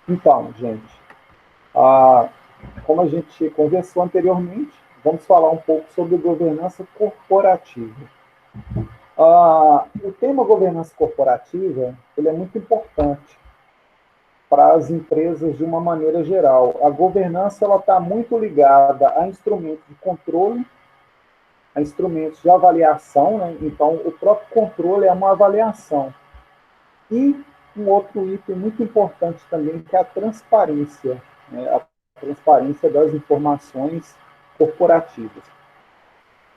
Então, gente, ah, como a gente conversou anteriormente, vamos falar um pouco sobre governança corporativa. O tema governança corporativa ele é muito importante para as empresas de uma maneira geral. A governança ela está muito ligada a instrumentos de controle, a instrumentos de avaliação, né? Então, o próprio controle é uma avaliação. E um outro item muito importante também, que é a transparência, né? A transparência das informações corporativas.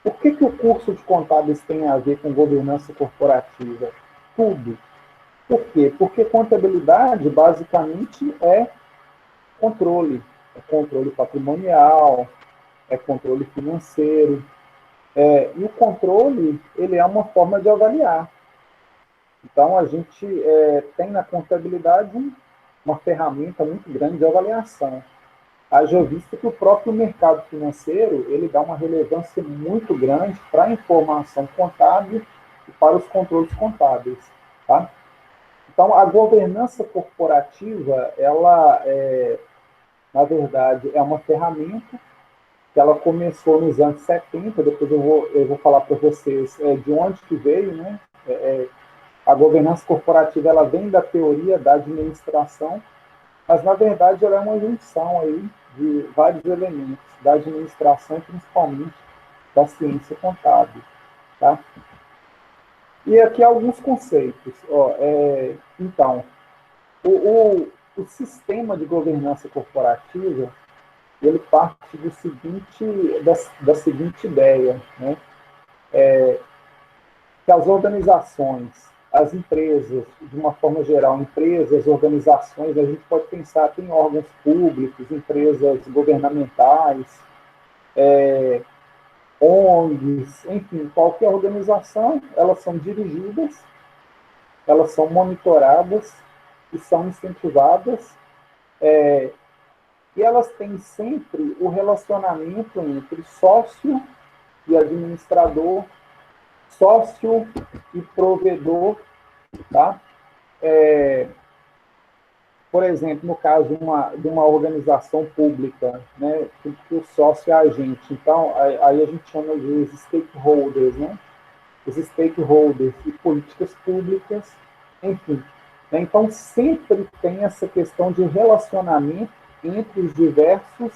Por que o curso de contábeis tem a ver com governança corporativa? Tudo. Por quê? Porque contabilidade, basicamente, é controle. É controle patrimonial, é controle financeiro. E o controle, ele é uma forma de avaliar. Então, a gente tem na contabilidade uma ferramenta muito grande de avaliação. Haja visto que o próprio mercado financeiro ele dá uma relevância muito grande para a informação contábil e para os controles contábeis. Tá? Então, a governança corporativa, ela, na verdade, é uma ferramenta que ela começou nos anos 70, depois eu vou falar para vocês de onde que veio, né? A governança corporativa ela vem da teoria da administração, mas na verdade ela é uma junção aí de vários elementos da administração, principalmente da ciência contábil, tá? E aqui alguns conceitos. Então, o sistema de governança corporativa ele parte da seguinte ideia, né? Que as organizações, as empresas, de uma forma geral, empresas, organizações, a gente pode pensar até em órgãos públicos, empresas governamentais, ONGs, enfim, qualquer organização, elas são dirigidas, elas são monitoradas e são incentivadas, e elas têm sempre o relacionamento entre sócio e administrador, sócio e provedor, tá? Por exemplo, no caso de uma organização pública, né, que o sócio é agente. Então, aí a gente chama de stakeholders, né? Os stakeholders e políticas públicas, enfim. Né? Então, sempre tem essa questão de relacionamento entre os diversos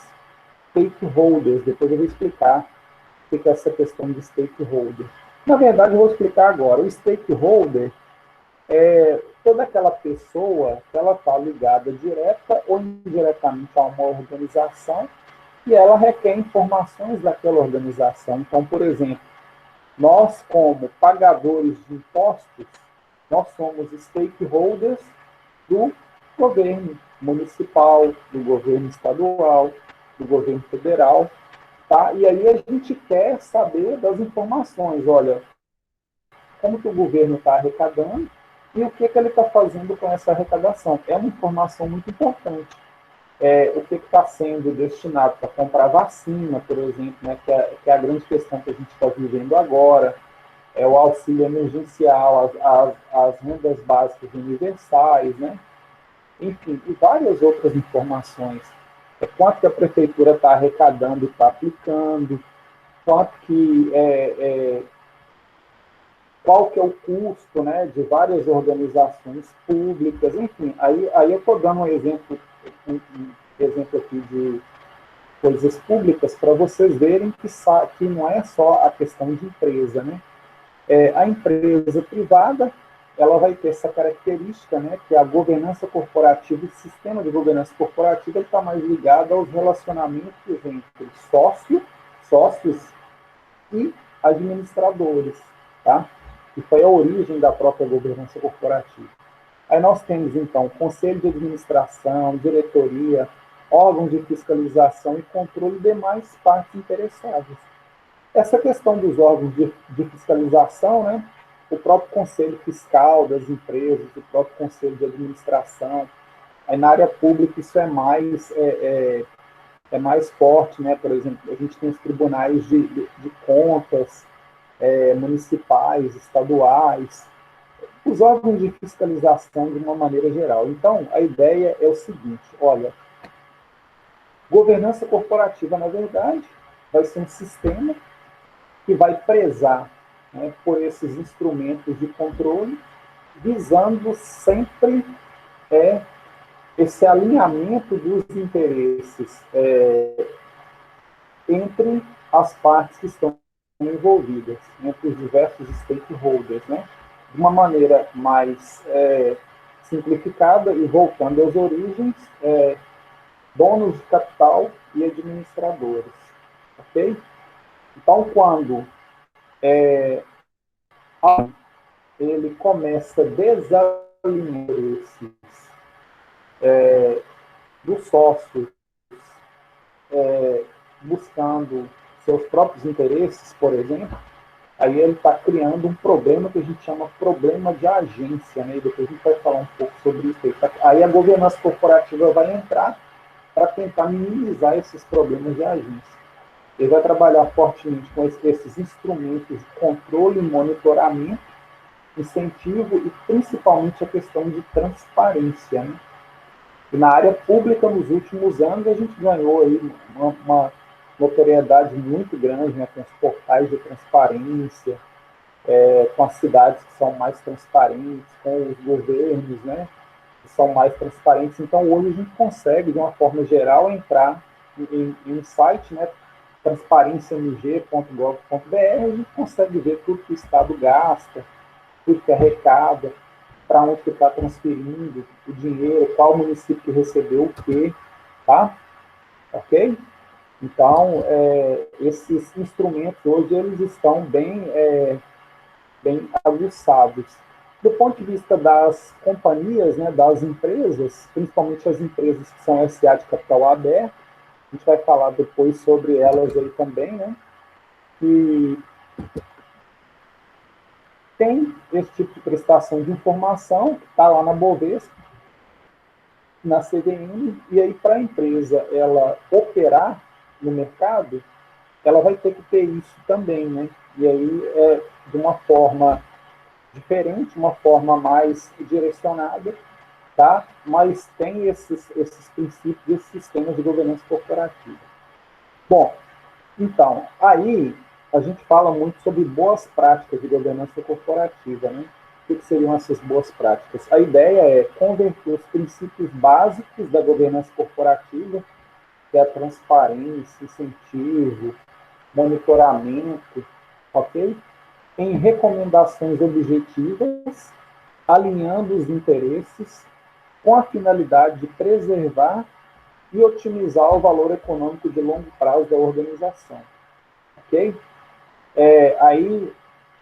stakeholders. Depois eu vou explicar o que é essa questão de stakeholder. Na verdade, eu vou explicar agora. O stakeholder é toda aquela pessoa que ela está ligada direta ou indiretamente a uma organização e ela requer informações daquela organização. Então, por exemplo, nós como pagadores de impostos, nós somos stakeholders do governo municipal, do governo estadual, do governo federal, tá? E aí a gente quer saber das informações, olha, como que o governo está arrecadando e o que ele está fazendo com essa arrecadação. É uma informação muito importante. O que está sendo destinado para comprar vacina, por exemplo, né, que é a grande questão que a gente está vivendo agora, o auxílio emergencial, as rendas básicas universais, né? Enfim, e várias outras informações. Quanto que a prefeitura está arrecadando e está aplicando, quanto que qual que é o custo, né, de várias organizações públicas, enfim. Aí eu estou dando um exemplo aqui de coisas públicas para vocês verem que não é só a questão de empresa, né? A empresa privada, ela vai ter essa característica, né, que a governança corporativa, o sistema de governança corporativa, está mais ligado aos relacionamentos entre sócios e administradores, tá? Que foi a origem da própria governança corporativa. Aí nós temos, então, conselho de administração, diretoria, órgãos de fiscalização e controle e demais partes interessadas. Essa questão dos órgãos de fiscalização, né, o próprio conselho fiscal das empresas, o próprio conselho de administração, aí na área pública isso é mais forte, né? Por exemplo, a gente tem os tribunais de contas, municipais, estaduais, os órgãos de fiscalização de uma maneira geral. Então, a ideia é o seguinte, olha, governança corporativa, na verdade, vai ser um sistema que vai prezar, né, por esses instrumentos de controle, visando sempre esse alinhamento dos interesses entre as partes que estão envolvidas, entre os diversos stakeholders, né? De uma maneira mais simplificada e voltando às origens, donos de capital e administradores, ok? Então, quando ele começa a desalinhar esses dos sócios, buscando seus próprios interesses, por exemplo, aí ele está criando um problema que a gente chama problema de agência, né? E depois a gente vai falar um pouco sobre isso aí. Aí a governança corporativa vai entrar para tentar minimizar esses problemas de agência. Ele vai trabalhar fortemente com esses instrumentos de controle e monitoramento, incentivo e principalmente a questão de transparência, né? E na área pública, nos últimos anos, a gente ganhou aí uma notoriedade muito grande, né, com os portais de transparência, com as cidades que são mais transparentes, com os governos, né, que são mais transparentes. Então, hoje a gente consegue, de uma forma geral, entrar em um site, né, transparenciamg.gov.br, a gente consegue ver tudo que o Estado gasta, tudo que arrecada, para onde que está transferindo o dinheiro, qual município que recebeu o quê, tá? Ok? Então, esses instrumentos hoje, eles estão bem aguçados. Do ponto de vista das companhias, né, das empresas, principalmente as empresas que são SA de capital aberto, a gente vai falar depois sobre elas aí também, né, que tem esse tipo de prestação de informação, que está lá na Bovespa, na CVM, e aí para a empresa ela operar no mercado, ela vai ter que ter isso também, né? E aí de uma forma diferente, uma forma mais direcionada, tá? Mas tem esses princípios, esses sistemas de governança corporativa. Bom, então, aí a gente fala muito sobre boas práticas de governança corporativa, né? O que seriam essas boas práticas? A ideia é converter os princípios básicos da governança corporativa, que é a transparência, incentivo, monitoramento, ok? Em recomendações objetivas, alinhando os interesses com a finalidade de preservar e otimizar o valor econômico de longo prazo da organização, ok? Aí,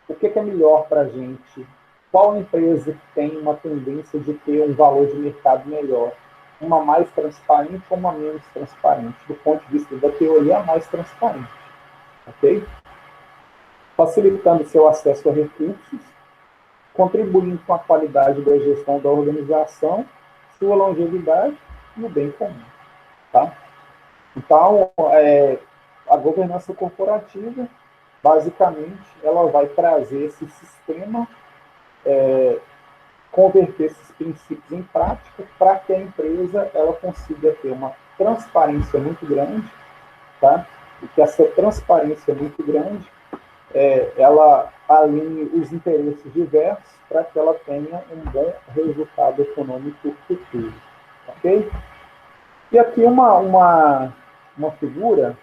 o que é melhor para a gente? Qual empresa que tem uma tendência de ter um valor de mercado melhor? Uma mais transparente ou uma menos transparente? Do ponto de vista da teoria, a mais transparente, ok? Facilitando seu acesso a recursos, contribuindo com a qualidade da gestão da organização, sua longevidade e o bem comum, tá? Então, a governança corporativa, basicamente, ela vai trazer esse sistema, converter esses princípios em prática para que a empresa ela consiga ter uma transparência muito grande, tá? E que essa transparência muito grande, ela alinhe os interesses diversos para que ela tenha um bom resultado econômico futuro, ok? E aqui uma figura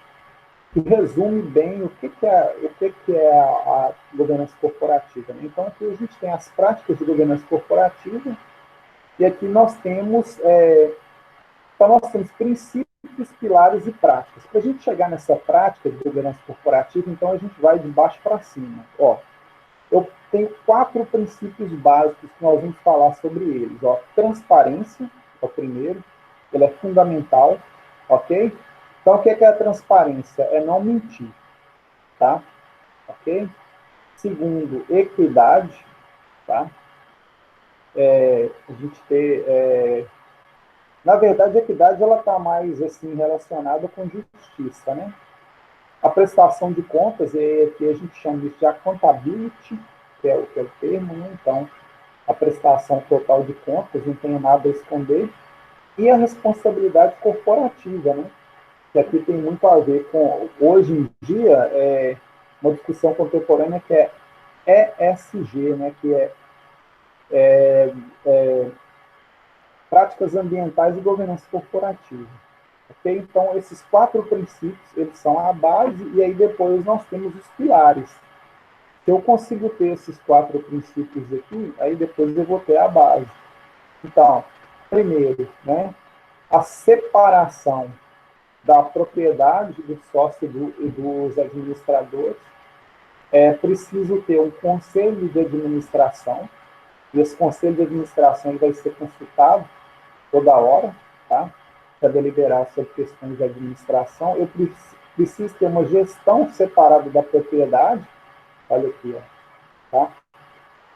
que resume bem o que é a governança corporativa, né? Então, aqui a gente tem as práticas de governança corporativa, e aqui nós temos, princípios, pilares e práticas. Para a gente chegar nessa prática de governança corporativa, então a gente vai de baixo para cima. Ó, eu tenho 4 princípios básicos que nós vamos falar sobre eles. Ó, transparência é o primeiro, ele é fundamental, ok? Então, o que é a transparência? É não mentir, tá? Ok? Segundo, equidade, tá? A gente ter... na verdade, a equidade ela está mais assim, relacionada com justiça, né? A prestação de contas, que a gente chama isso de accountability, que é o termo, né? Então, a prestação total de contas, não tenho nada a esconder, e a responsabilidade corporativa, né? Que aqui tem muito a ver com, hoje em dia, uma discussão contemporânea que é ESG, né? Que é práticas ambientais e governança corporativa. Okay? Então, esses 4 princípios, eles são a base, e aí depois nós temos os pilares. Se eu consigo ter esses 4 princípios aqui, aí depois eu vou ter a base. Então, primeiro, né, a separação da propriedade do sócio e dos administradores. É preciso ter um conselho de administração, e esse conselho de administração vai ser consultado toda hora, tá? Para deliberar sobre questões de administração. Eu preciso ter uma gestão separada da propriedade, olha aqui, ó, tá?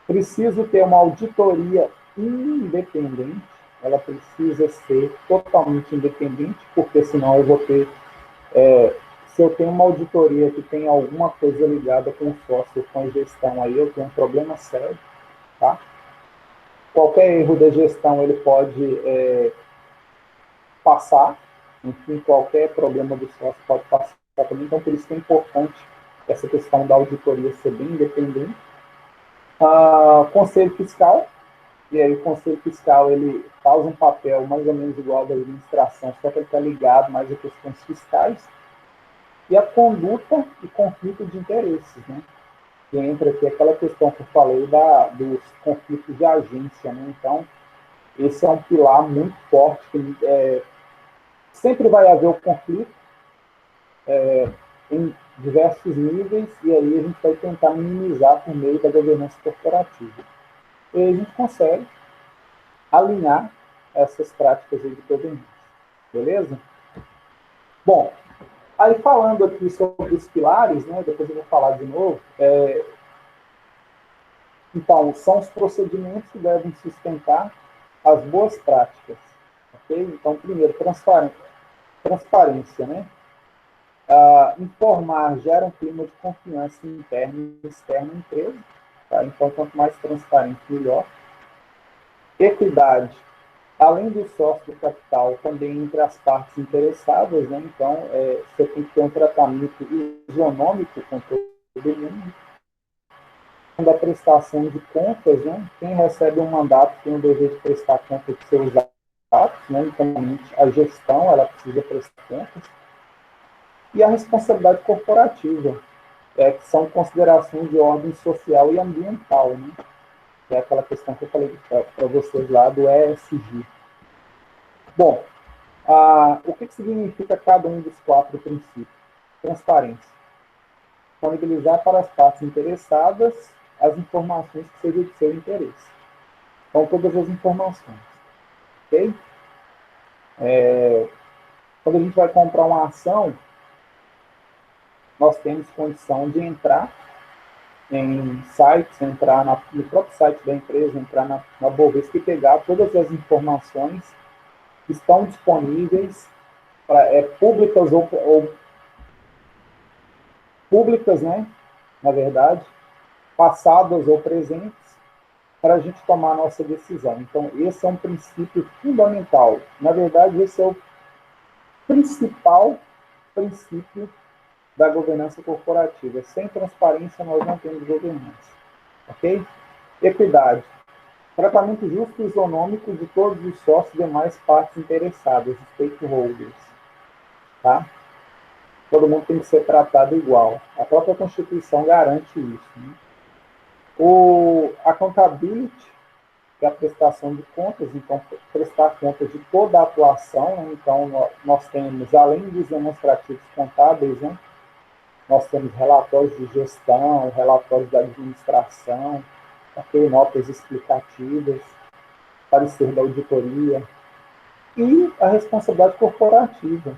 Preciso ter uma auditoria independente, ela precisa ser totalmente independente, porque senão eu vou ter, se eu tenho uma auditoria que tem alguma coisa ligada com o sócio, com a gestão, aí eu tenho um problema sério, tá? Qualquer erro da gestão, ele pode passar, enfim, qualquer problema do sócio pode passar também, então por isso que é importante essa questão da auditoria ser bem independente. Conselho fiscal, e aí o Conselho Fiscal ele faz um papel mais ou menos igual ao da administração, só que ele está ligado mais a questões fiscais. E a conduta e conflito de interesses, né? Que entra aqui aquela questão que eu falei dos conflitos de agência, né? Então, esse é um pilar muito forte, que sempre vai haver o conflito em diversos níveis, e aí a gente vai tentar minimizar por meio da governança corporativa. E aí a gente consegue alinhar essas práticas aí de governança. Beleza? Bom, aí falando aqui sobre os pilares, né, depois eu vou falar de novo, então, são os procedimentos que devem sustentar as boas práticas. Ok? Então, primeiro, transparência, né? Informar gera um clima de confiança interna e externa na empresa. Tá? Então, quanto mais transparente, melhor. Equidade. Além do sócio do capital, também entre as partes interessadas, né? Então, você tem que ter um tratamento isonômico com todo mundo. Da prestação de contas, né? Quem recebe um mandato tem o dever de prestar conta de seus atos, né? Então, a gestão, ela precisa prestar contas. E a responsabilidade corporativa, que são considerações de ordem social e ambiental, né? Que é aquela questão que eu falei para vocês lá do ESG. Bom, o que significa cada um dos 4 princípios? Transparência. Disponibilizar para as partes interessadas as informações que sejam de seu interesse. Então, todas as informações. Ok? Quando a gente vai comprar uma ação, nós temos condição de entrar em sites, entrar no próprio site da empresa, entrar na Bovespa e pegar todas as informações que estão disponíveis, públicas ou públicas, né? Na verdade, passadas ou presentes, para a gente tomar a nossa decisão. Então, esse é um princípio fundamental. Na verdade, esse é o principal princípio da governança corporativa. Sem transparência, nós não temos governança. Ok? Equidade. Tratamento justo e isonômico de todos os sócios e demais partes interessadas, stakeholders. Tá? Todo mundo tem que ser tratado igual. A própria Constituição garante isso. Né? O accountability, que é a prestação de contas, então, prestar contas de toda a atuação, né? Então, nós temos, além dos demonstrativos contábeis, né? Nós temos relatórios de gestão, relatórios da administração, okay? Notas explicativas, parecer da auditoria, e a responsabilidade corporativa,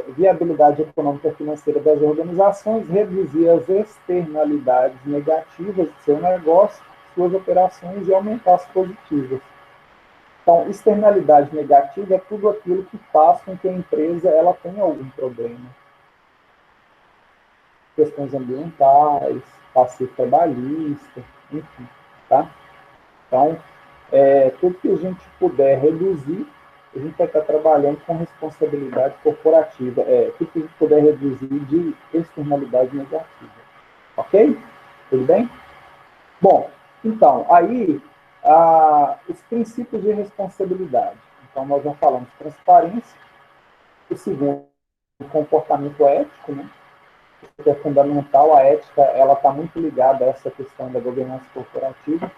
viabilidade econômica e financeira das organizações, reduzir as externalidades negativas do seu negócio, suas operações e aumentar as positivas. Então, externalidade negativa é tudo aquilo que faz com que a empresa ela tenha algum problema. Questões ambientais, passivo trabalhista, enfim, tá? Então, tudo que a gente puder reduzir, a gente vai estar trabalhando com responsabilidade corporativa. Tudo que a gente puder reduzir de externalidade negativa. Ok? Tudo bem? Bom, então, aí, os princípios de responsabilidade. Então, nós já falamos de transparência. O segundo, o comportamento ético, né? Que é fundamental. A ética, ela está muito ligada a essa questão da governança corporativa.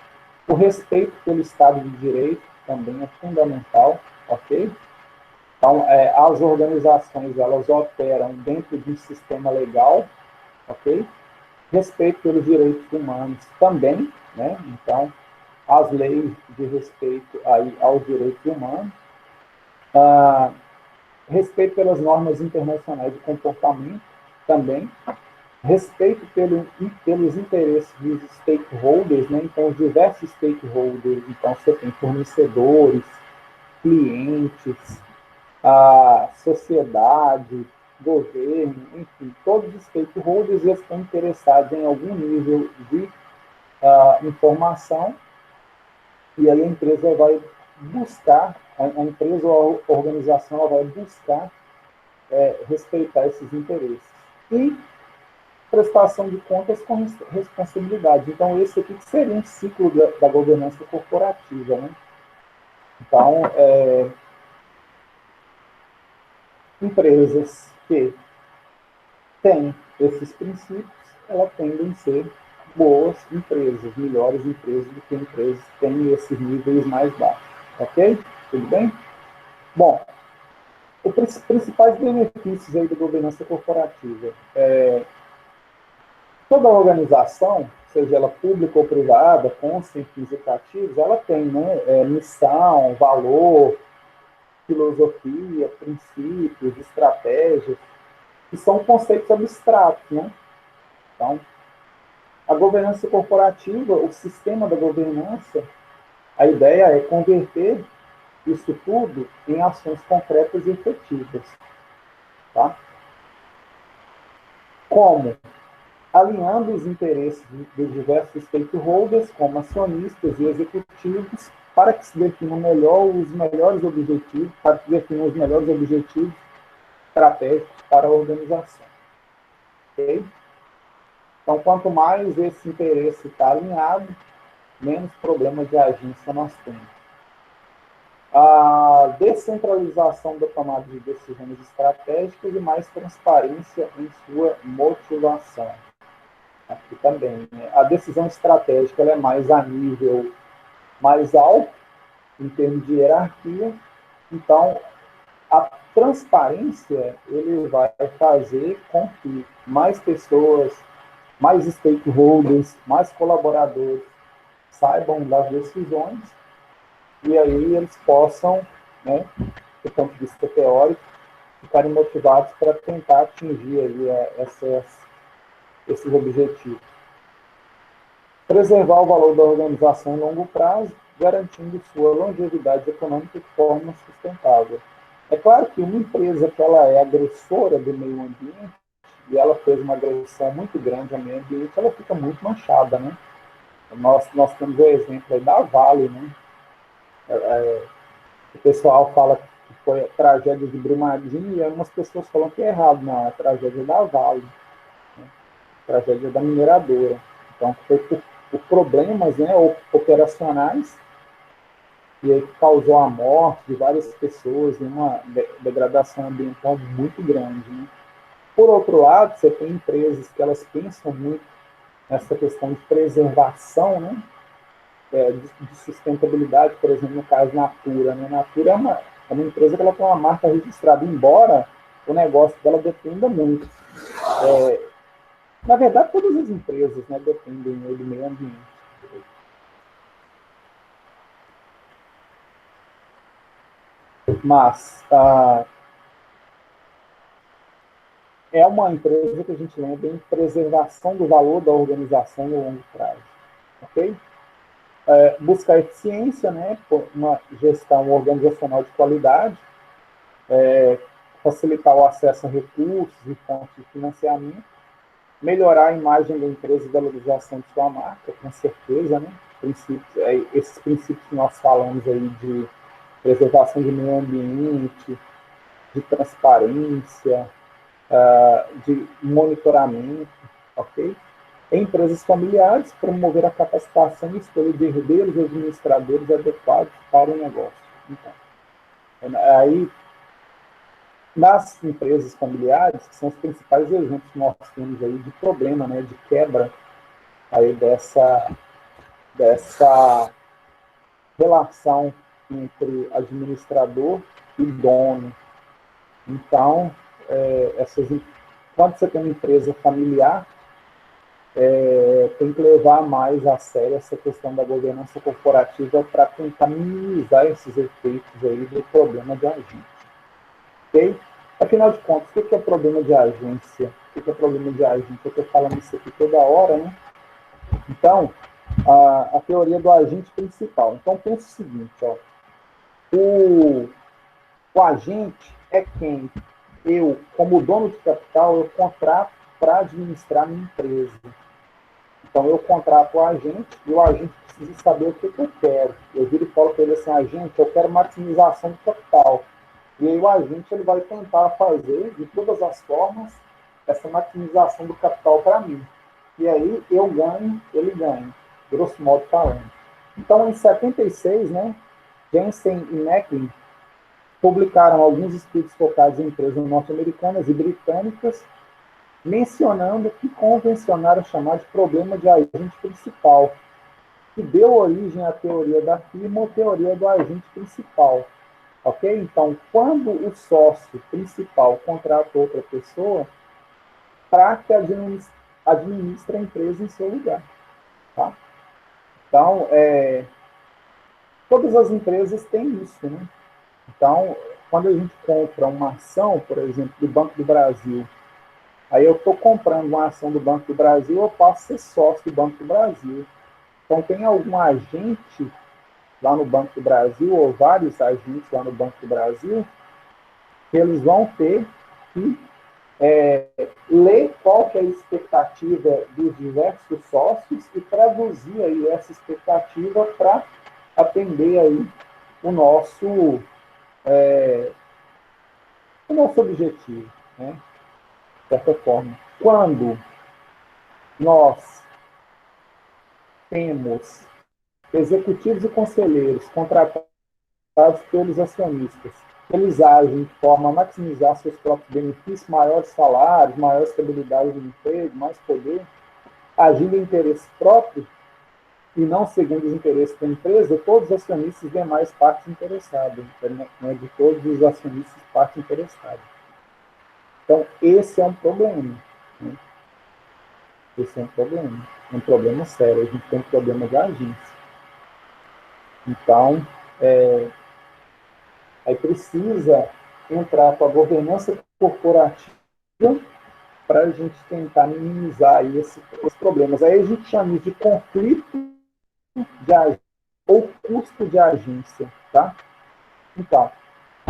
O respeito pelo Estado de Direito também é fundamental, ok? Então, as organizações, elas operam dentro de um sistema legal, ok? Respeito pelos direitos humanos também, né? Então, as leis de respeito aí aos direitos humanos, respeito pelas normas internacionais de comportamento também, respeito pelos interesses dos stakeholders, né? Então, os diversos stakeholders, então você tem fornecedores, clientes, a sociedade, governo, enfim, todos os stakeholders estão interessados em algum nível de informação, e aí a empresa vai buscar, a empresa ou a organização ela vai buscar respeitar esses interesses. E prestação de contas com responsabilidade. Então, esse aqui seria um ciclo da governança corporativa, né? Então, empresas que têm esses princípios, elas tendem a ser boas empresas, melhores empresas do que empresas que têm esses níveis mais baixos. Ok? Tudo bem? Bom, os principais benefícios aí da governança corporativa. Toda organização, seja ela pública ou privada, com fins educativos, ela tem, né, missão, valor, filosofia, princípios, estratégias, que são conceitos abstratos, né? Então, a governança corporativa, o sistema da governança, a ideia é converter isso tudo em ações concretas e efetivas, tá? Como? Alinhando os interesses de diversos stakeholders, como acionistas e executivos, para que se definam os melhores objetivos, para que definam os melhores objetivos estratégicos para a organização. Okay? Então, quanto mais esse interesse está alinhado, menos problemas de agência nós temos. A descentralização da tomada de decisões estratégicas e mais transparência em sua motivação. Aqui também, né? A decisão estratégica ela é mais a nível mais alto, em termos de hierarquia. Então, a transparência ele vai fazer com que mais pessoas, mais stakeholders, mais colaboradores saibam das decisões e aí eles possam, né, do ponto de vista teórico, ficarem motivados para tentar atingir aí esses objetivos. Preservar o valor da organização em longo prazo, garantindo sua longevidade econômica de forma sustentável. É claro que uma empresa que ela é agressora do meio ambiente, e ela fez uma agressão muito grande ao meio ambiente, ela fica muito manchada, né? Nós temos o exemplo aí da Vale, né? O pessoal fala que foi a tragédia de Brumadinho, e algumas pessoas falam que é errado, não, é a tragédia da Vale, né? A tragédia da mineradora. Então, foi por problemas, né, operacionais, e aí causou a morte de várias pessoas e uma degradação ambiental muito grande, né? Por outro lado, você tem empresas que elas pensam muito nessa questão de preservação, né, de sustentabilidade, por exemplo, no caso Natura, né? Natura é uma empresa que ela tem uma marca registrada, embora o negócio dela dependa muito. Na verdade, todas as empresas, né, dependem do meio ambiente. Mas é uma empresa que a gente lembra em preservação do valor da organização no longo prazo. Ok? Buscar eficiência, né, uma gestão organizacional de qualidade, facilitar o acesso a recursos e fontes de financiamento, melhorar a imagem da empresa e valorização de sua marca, com certeza, né? princípios, esses princípios que nós falamos aí de preservação do meio ambiente, de transparência, de monitoramento, ok? Em empresas familiares, promover a capacitação e escolha de herdeiros e administradores adequados para o negócio. Então, aí, nas empresas familiares, que são os principais exemplos que nós temos aí de problema, né, de quebra aí dessa relação entre administrador e dono. Então, quando você tem uma empresa familiar, tem que levar mais a sério essa questão da governança corporativa para tentar minimizar esses efeitos aí do problema de agente. Ok? Afinal de contas, o que é problema de agência? O que é problema de agente? Eu estou falando isso aqui toda hora, né? Então, a teoria do agente principal. Então, pense o seguinte, ó. O agente é quem eu, como dono de capital, eu contrato para administrar minha empresa. Então, eu contrato o agente e o agente precisa saber o que eu quero. Eu viro e falo para ele assim, agente, eu quero maximização do capital. E aí o agente ele vai tentar fazer, de todas as formas, essa maximização do capital para mim. E aí eu ganho, ele ganha, grosso modo falando. Então, em 76, né, Jensen e Macklin publicaram alguns estudos focados em empresas norte-americanas e britânicas, mencionando o que convencionaram chamar de problema de agente principal, que deu origem à teoria da firma ou teoria do agente principal. Ok? Então, quando o sócio principal contrata outra pessoa para que administre a empresa em seu lugar. Tá? Então, todas as empresas têm isso, né? Então, quando a gente compra uma ação, por exemplo, do Banco do Brasil, aí eu estou comprando uma ação do Banco do Brasil, eu passo a ser sócio do Banco do Brasil. Então, tem algum agente lá no Banco do Brasil, ou vários agentes lá no Banco do Brasil, que eles vão ter que ler qual que é a expectativa dos diversos sócios e traduzir aí essa expectativa para atender aí o nosso objetivo, né? De certa forma. Quando nós temos executivos e conselheiros contratados pelos acionistas, eles agem de forma a maximizar seus próprios benefícios, maiores salários, maior estabilidade do emprego, mais poder, agindo em interesse próprio e não segundo os interesses da empresa, todos os acionistas e demais partes interessadas, né, de todos os acionistas partes interessadas. Então, esse é um problema. Né? Esse é um problema sério. A gente tem um problema de agência. Então, aí precisa entrar com a governança corporativa para a gente tentar minimizar aí esses problemas. Aí a gente chama de conflito de agência ou custo de agência, tá? Então,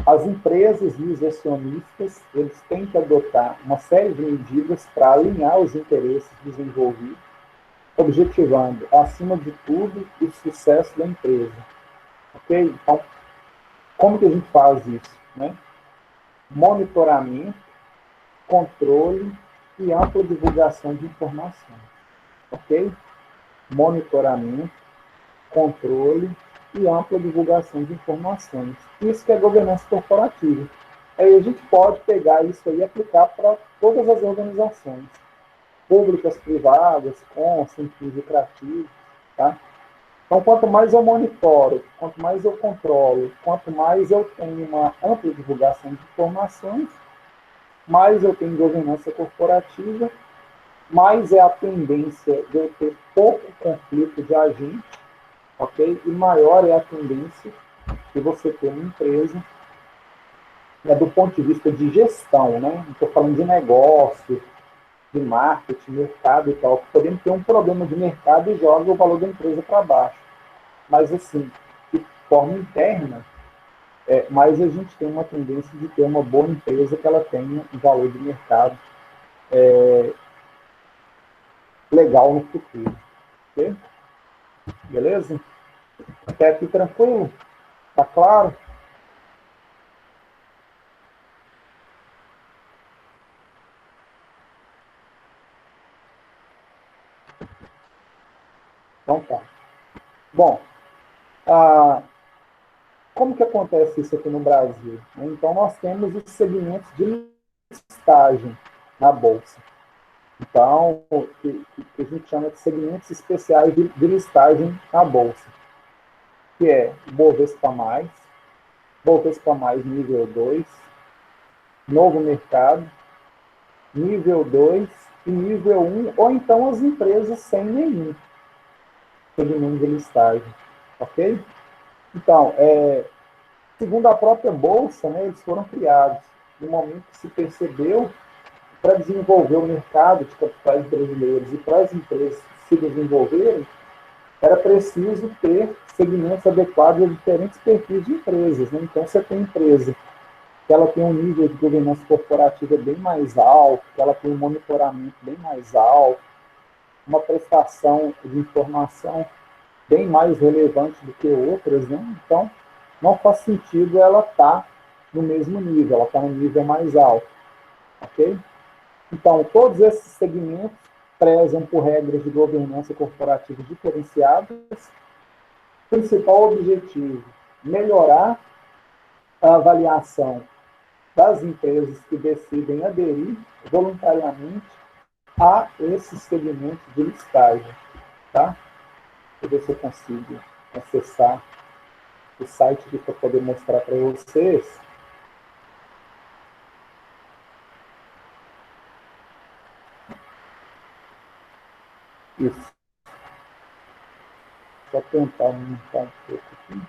as empresas e os acionistas, eles têm que adotar uma série de medidas para alinhar os interesses dos envolvidos, objetivando, acima de tudo, o sucesso da empresa. Ok? Então, como que a gente faz isso? Né? Monitoramento, controle e ampla divulgação de informações. Ok? Monitoramento, controle e ampla divulgação de informações. Isso que é governança corporativa. Aí a gente pode pegar isso aí e aplicar para todas as organizações, públicas, privadas, com, sem fins lucrativos, tá? Então, quanto mais eu monitoro, quanto mais eu controlo, quanto mais eu tenho uma ampla divulgação de informações, mais eu tenho governança corporativa, mais é a tendência de eu ter pouco conflito de agente, ok? E maior é a tendência de você ter uma empresa, do ponto de vista de gestão, né? Não estou falando de negócio, de marketing, mercado e tal. Podemos ter um problema de mercado e joga o valor da empresa para baixo. Mas, assim, de forma interna, mas a gente tem uma tendência de ter uma boa empresa que ela tenha um valor de mercado legal no futuro. Okay? Beleza? Até aqui tranquilo? Tá claro? Então tá. Bom, como que acontece isso aqui no Brasil? Então, nós temos os segmentos de listagem na Bolsa. Então, que a gente chama de segmentos especiais de listagem na Bolsa, que é Bovespa Mais nível 2, Novo Mercado, nível 2 e nível 1, ou então as empresas sem nenhum segmento de listagem, ok? Então, segundo a própria Bolsa, né, eles foram criados no momento que se percebeu para desenvolver o mercado de capitais brasileiros e para as empresas se desenvolverem, era preciso ter segmentos adequados a diferentes perfis de empresas. Né? Então, você tem empresa que ela tem um nível de governança corporativa bem mais alto, que ela tem um monitoramento bem mais alto, uma prestação de informação bem mais relevante do que outras, né? Então, não faz sentido ela estar no mesmo nível, ela está no nível mais alto, ok? Então, todos esses segmentos prezam por regras de governança corporativa diferenciadas. Principal objetivo: melhorar a avaliação das empresas que decidem aderir voluntariamente a esses segmentos de listagem, tá? Deixa eu ver se eu consigo acessar o site aqui para poder mostrar para vocês. Isso. Só tentar aumentar um pouco aqui.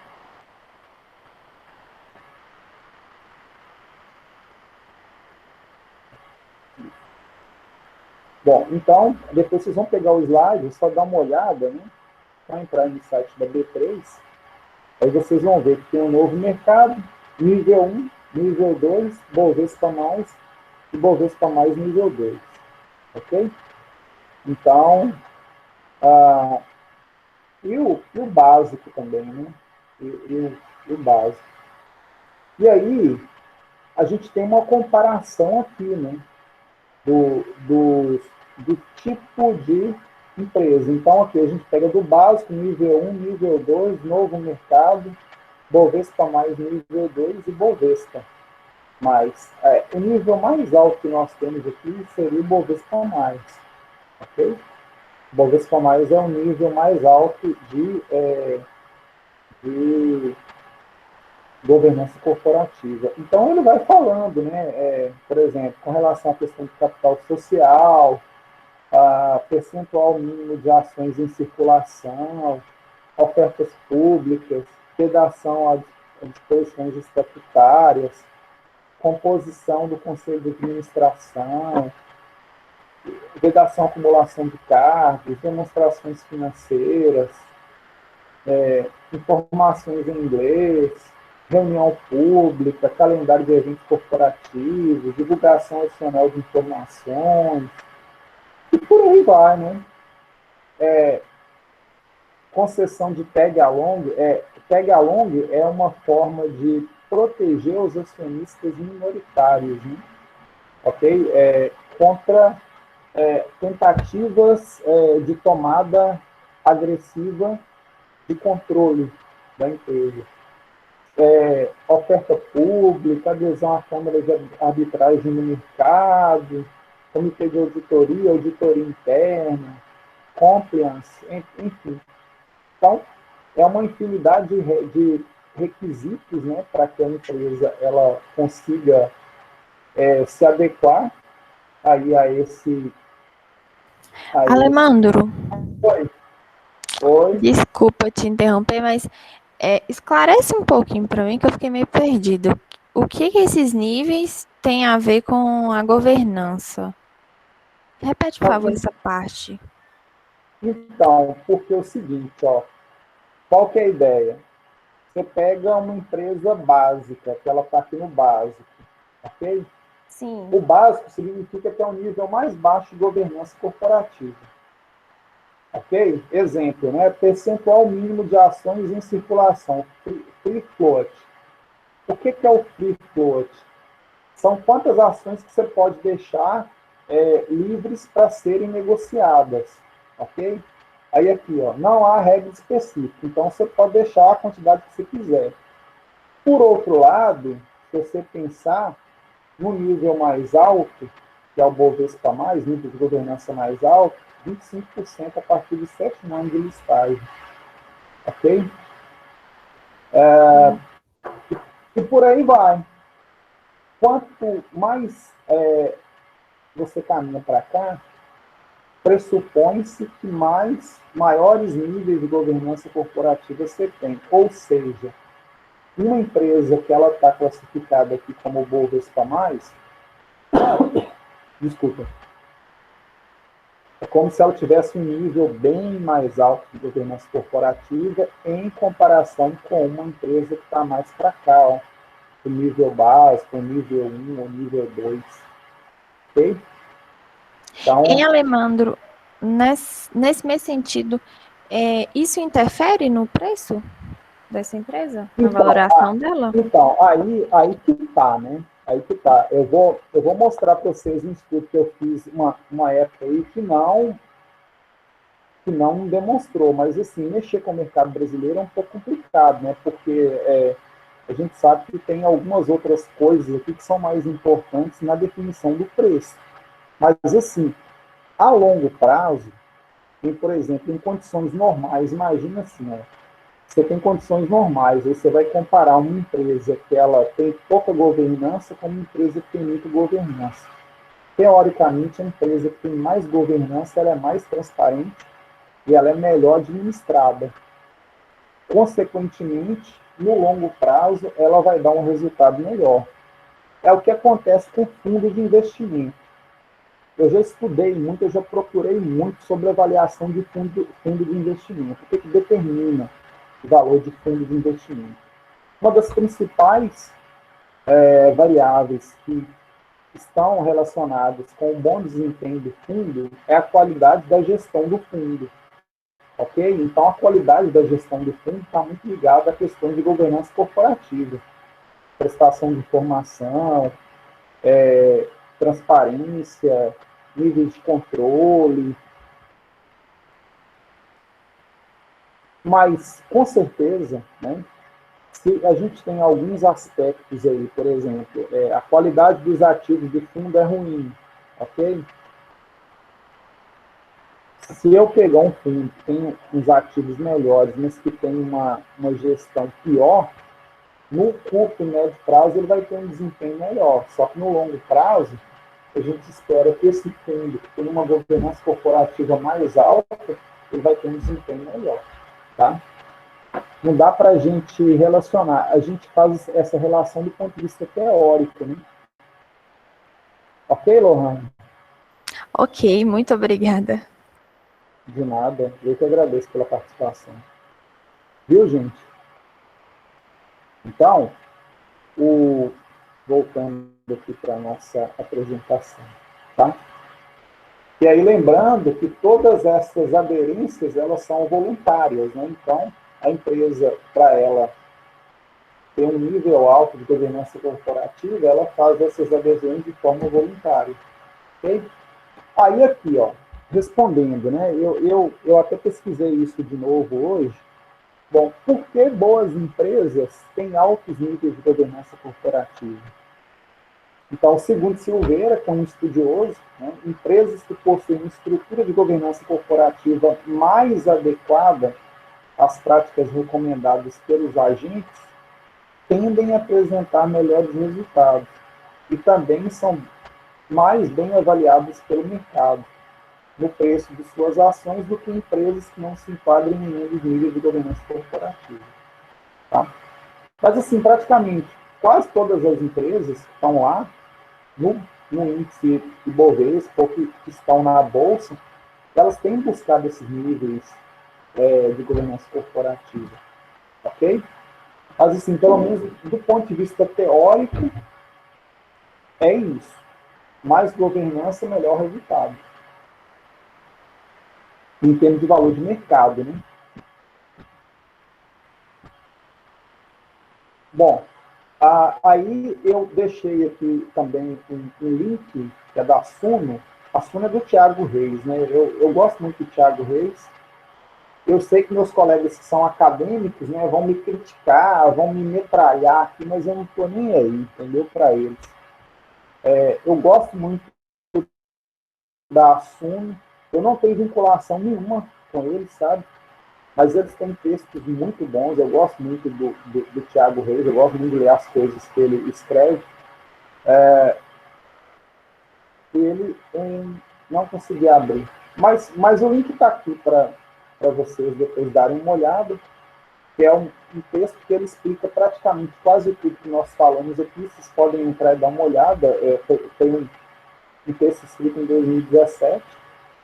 Bom, então, depois vocês vão pegar o slide, só dar uma olhada, né? Para entrar no site da B3, aí vocês vão ver que tem um novo mercado, nível 1, nível 2, Bovespa Mais e Bovespa Mais nível 2. Ok? Então, e o básico também, né? E o básico. E aí, a gente tem uma comparação aqui, né? Do tipo de empresa. Então, aqui a gente pega do básico, nível 1, nível 2, novo mercado, Bovespa Mais nível 2 e Bovespa Mais. O nível mais alto que nós temos aqui seria o Bovespa Mais. Ok? O Bovespa Mais é o nível mais alto de governança corporativa. Então, ele vai falando, né, por exemplo, com relação à questão de capital social, a percentual mínimo de ações em circulação, ofertas públicas, vedação a disposições estatutárias, composição do conselho de administração, vedação à acumulação de cargos, demonstrações financeiras, informações em inglês, reunião pública, calendário de eventos corporativos, divulgação adicional de informações, e por aí vai, né? Concessão de tag-along. Tag-along é uma forma de proteger os acionistas minoritários, né? Ok? Contra tentativas de tomada agressiva de controle da empresa. Oferta pública, adesão à Câmara de Arbitragem no Mercado, Comitê de Auditoria, Auditoria Interna, Compliance, enfim. Então, é uma infinidade de requisitos, né, para que a empresa ela consiga se adequar aí a esse... Alemandro, Oi. Oi. desculpa te interromper, mas esclarece um pouquinho para mim que eu fiquei meio perdido. O que esses níveis têm a ver com a governança? Repete, por favor, essa parte. Então, porque é o seguinte, ó, qual que é a ideia? Você pega uma empresa básica, que ela está aqui no básico, ok? O Sim. básico significa que é o nível mais baixo de governança corporativa. Ok? Exemplo, né? Percentual mínimo de ações em circulação, free float. O que é o free float? São quantas ações que você pode deixar livres para serem negociadas, ok? Aí aqui, ó, não há regra específica, então você pode deixar a quantidade que você quiser. Por outro lado, se você pensar no nível mais alto, que é o Bovespa+, nível de governança mais alto, 25% a partir de 7 anos de listagem, ok? E por aí vai. Quanto mais você caminha para cá, pressupõe-se que maiores níveis de governança corporativa você tem. Ou seja, uma empresa que ela está classificada aqui como Bovespa+, desculpa, é como se ela tivesse um nível bem mais alto de governança corporativa em comparação com uma empresa que está mais para cá, ó, o nível básico, o nível 1, o nível 2. Ok? Em Então, Alemandro, nesse mesmo sentido, isso interfere no preço dessa empresa? Na então, valoração dela? aí que tá, né? Aí que tá. Eu vou mostrar para vocês um estudo que eu fiz uma época aí que não demonstrou, mas assim, mexer com o mercado brasileiro é um pouco complicado, né? Porque a gente sabe que tem algumas outras coisas aqui que são mais importantes na definição do preço. Mas assim, a longo prazo, por exemplo, em condições normais, imagina assim, ó, você tem condições normais, aí você vai comparar uma empresa que ela tem pouca governança com uma empresa que tem muita governança. Teoricamente, a empresa que tem mais governança, ela é mais transparente e ela é melhor administrada. Consequentemente, no longo prazo, ela vai dar um resultado melhor. É o que acontece com o fundo de investimento. Eu já estudei muito, eu já procurei muito sobre avaliação de fundo de investimento. O que determina o valor de fundo de investimento? Uma das principais variáveis que estão relacionadas com o bom desempenho do fundo é a qualidade da gestão do fundo. Ok? Então, a qualidade da gestão do fundo está muito ligada a questões de governança corporativa, prestação de informação, transparência, níveis de controle. Mas, com certeza, né, se a gente tem alguns aspectos aí, por exemplo, a qualidade dos ativos do fundo é ruim, ok? Se eu pegar um fundo que tem uns ativos melhores, mas que tem uma gestão pior, no curto e médio prazo ele vai ter um desempenho melhor. Só que no longo prazo, a gente espera que esse fundo, que tem uma governança corporativa mais alta, ele vai ter um desempenho melhor. Tá? Não dá para a gente relacionar. A gente faz essa relação do ponto de vista teórico. Né? Ok, Lohan? Ok, muito obrigada. De nada. Eu que agradeço pela participação. Viu, gente? Então, voltando aqui para a nossa apresentação. Tá? E aí, lembrando que todas essas aderências, elas são voluntárias. Né? Então, a empresa, para ela ter um nível alto de governança corporativa, ela faz essas adesões de forma voluntária. Okay? Aí aqui, ó, respondendo, né? Eu até pesquisei isso de novo hoje. Bom, por que boas empresas têm altos níveis de governança corporativa? Então, segundo Silveira, que é um estudioso, né, empresas que possuem uma estrutura de governança corporativa mais adequada às práticas recomendadas pelos agentes tendem a apresentar melhores resultados e também são mais bem avaliadas pelo mercado no preço de suas ações do que empresas que não se enquadram em nenhum dos níveis de governança corporativa. Tá? Mas, assim, praticamente quase todas as empresas que estão lá no índice Ibovespa ou que estão na Bolsa, elas têm buscado esses níveis de governança corporativa. Ok? Mas, assim, pelo menos do ponto de vista teórico, é isso. Mais governança, melhor resultado. em termos de valor de mercado, né? Bom, aí eu deixei aqui também um link, que é da Suno. A Suno é do Thiago Reis, né? Eu gosto muito do Thiago Reis. Eu sei que meus colegas que são acadêmicos, né, vão me criticar, vão me metralhar aqui, mas eu não estou nem aí, entendeu? Para eles. Eu gosto muito da Suno. Eu não tenho vinculação nenhuma com eles, sabe? Mas eles têm textos muito bons. Eu gosto muito do Thiago Reis, eu gosto muito de ler as coisas que ele escreve. Ele não consegui abrir. Mas o link está aqui para vocês depois darem uma olhada, que é um texto que ele explica praticamente quase tudo que nós falamos aqui. Vocês podem entrar e dar uma olhada. Tem um texto escrito em 2017,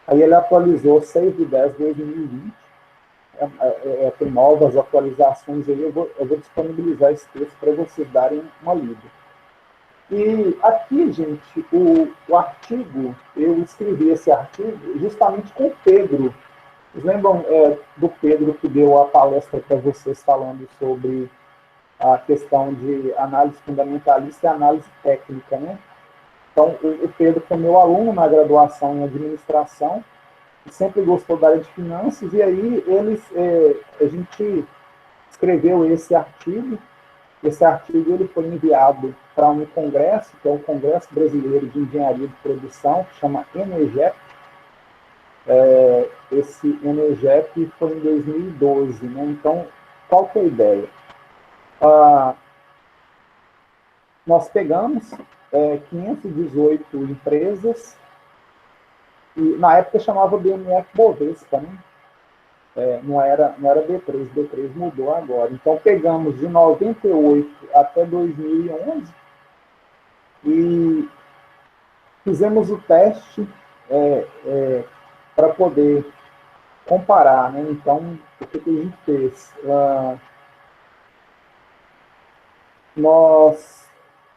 aí ele atualizou 6 de 10 de 2020. Tem novas atualizações aí. Eu vou disponibilizar esse texto para vocês darem uma lida. E aqui, gente, o artigo, eu escrevi esse artigo justamente com o Pedro. Vocês lembram do Pedro que deu a palestra para vocês falando sobre a questão de análise fundamentalista e análise técnica, né? Então, o Pedro foi meu aluno na graduação em administração, e sempre gostou da área de finanças, e aí a gente escreveu esse artigo. Esse artigo ele foi enviado para um congresso, que é o Congresso Brasileiro de Engenharia de Produção, que chama ENEGEP. Esse ENEGEP foi em 2012, né? Então, qual que é a ideia? Nós pegamos 518 empresas, e na época chamava BMF Bovespa, né? Não era B3, B3 mudou agora. Então, pegamos de 98 até 2011 e fizemos o teste para poder comparar, né? Então, o que a gente fez? Nós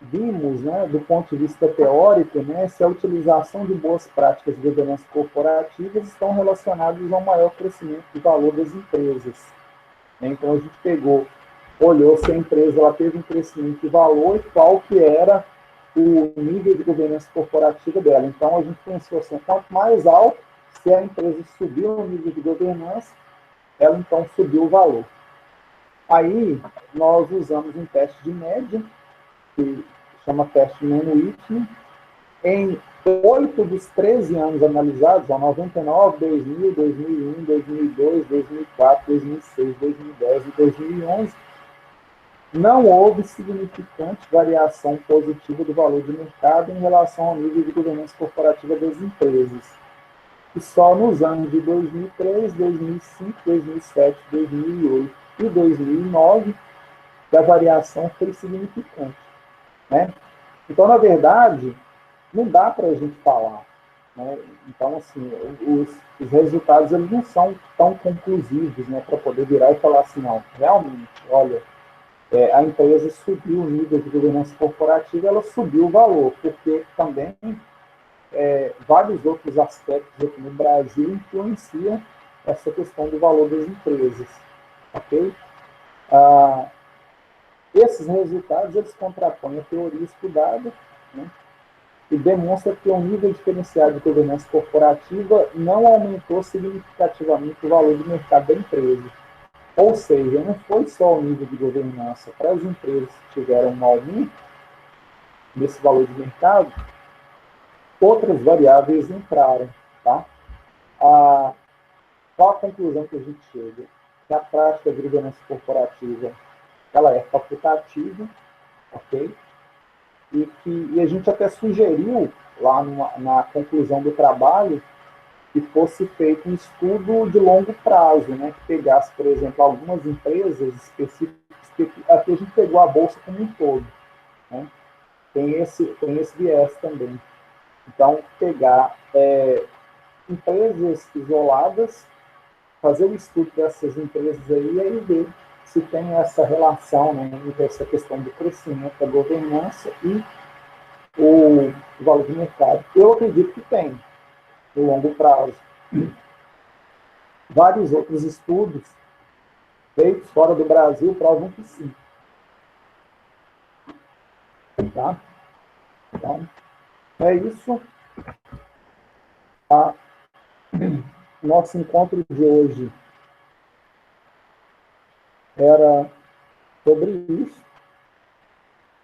vimos, né, do ponto de vista teórico, né, se a utilização de boas práticas de governança corporativas estão relacionadas ao maior crescimento do valor das empresas. Então, a gente olhou se a empresa ela teve um crescimento de valor e qual que era o nível de governança corporativa dela. Então, a gente pensou assim, quanto mais alto, se a empresa subiu no nível de governança, ela então subiu o valor. Aí, nós usamos um teste de média, que chama teste Mann-Whitney. Em 8 dos 13 anos analisados, 99, 2000, 2001, 2002, 2004, 2006, 2010 e 2011, não houve significante variação positiva do valor de mercado em relação ao nível de governança corporativa das empresas. E só nos anos de 2003, 2005, 2007, 2008 e 2009, que a variação foi significante, né? Então, na verdade, não dá para a gente falar, né? Então, assim, os resultados eles não são tão conclusivos, né, para poder virar e falar assim, não, realmente, olha, a empresa subiu o nível de governança corporativa, ela subiu o valor, porque também vários outros aspectos aqui no Brasil influenciam essa questão do valor das empresas, ok? Esses resultados eles contrapõem a teoria estudada, né, e demonstra que o nível diferenciado de governança corporativa não aumentou significativamente o valor de mercado da empresa. Ou seja, não foi só o nível de governança. Para as empresas que tiveram um aumento desse valor de mercado, outras variáveis entraram. Tá? Qual a conclusão que a gente chega? Que a prática de governança corporativa ela é facultativa, ok? E a gente até sugeriu, lá na conclusão do trabalho, que fosse feito um estudo de longo prazo, né? Que pegasse, por exemplo, algumas empresas específicas, aqui a gente pegou a Bolsa como um todo, né? Tem esse viés também. Então, pegar empresas isoladas, fazer o estudo dessas empresas aí e aí ver se tem essa relação, né, entre essa questão do crescimento da governança e o valor de mercado. Eu acredito que tem, no longo prazo. vários outros estudos feitos fora do Brasil provam que sim. Tá? Então, é isso. Tá? Nosso encontro de hoje era sobre isso.